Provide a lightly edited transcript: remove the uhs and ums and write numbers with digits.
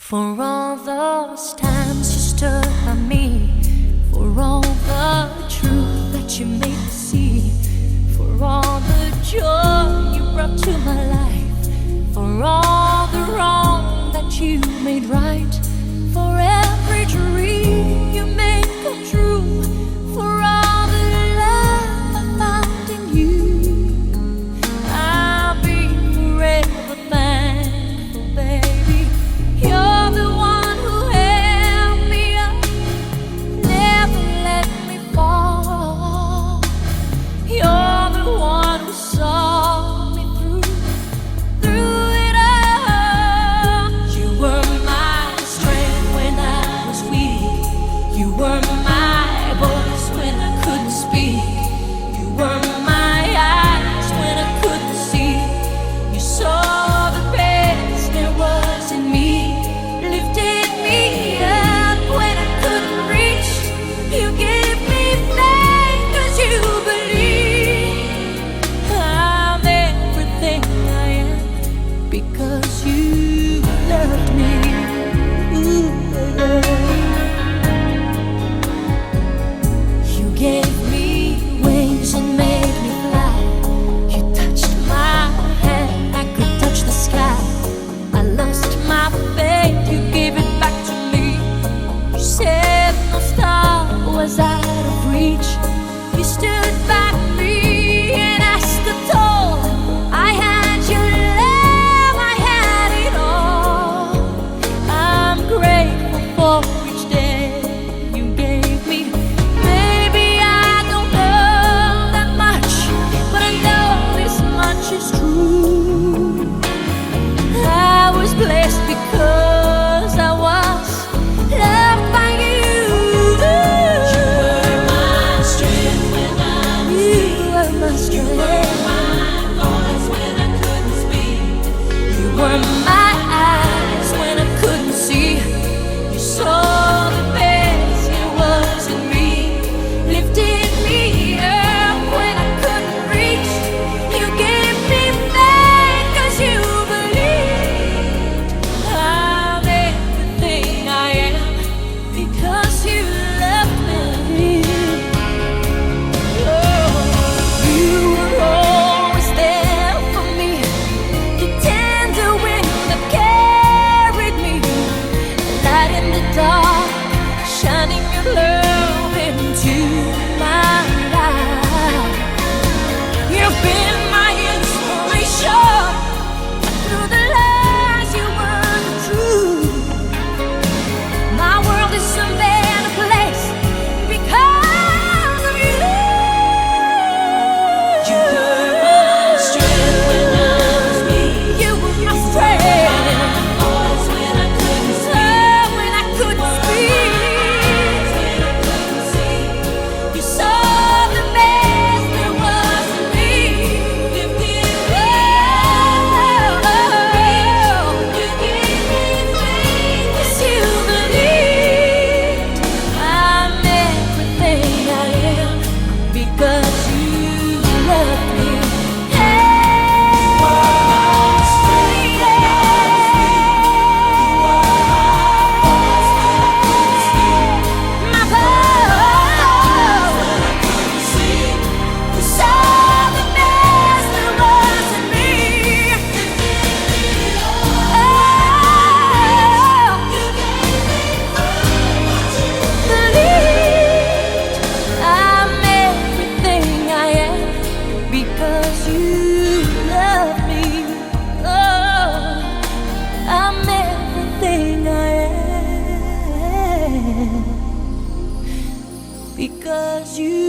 For all those times you stood by me, for all the truth that you made me see, for all the joy you brought to my life, for all the wrong that you made right, for every dream you made come true, for all the love I found in you, I'll be forever thankful, baby. You're the one who held me up, never let me fall. You're the one who saw me through it all. You were my strength when I was weak. You were my voice when I couldn't speak. You were my eyes when I couldn't see. You saw the best there was in me, lifted me up when I couldn't reach. You gave me faith 'cause you believe I'm everything I am because you loved me. Ooh, you gave me wings and made me fly. You touched my hand, I could touch the sky. I lost my faith, you gave it back to me. You said no star was out of reach. You stood by me and I stood tall. I had your love, I had it all. I'm grateful for each day you gave me. Maybe I don't know that much, but I know this much is true. I was blessed because I was loved by you. You were my strength when I was weak. You were my strength. You were my voice when I couldn't speak. You were my eyes when I couldn't see. You saw the best there was in me, lifted me up when I couldn't reach. You gave me faith 'cause you believed I'm everything I am because you loved me. Oh, you were always there for me, the tender wind that carried me, light in the dark, shining your love into my life. You've been my inspiration through the lies you were the truth. My world is a better place because of you. You were my strength when I was weak. You were my strength. Voice when I couldn't speak. When I couldn't speak. When I couldn't see. You saw the best there was in me. Lifted me up. You gave me faith 'cause you believed I'm everything I am because you love me. My voice. You saw the best there was in me. Believed I'm everything I am because you love me. Oh, I'm everything I am because you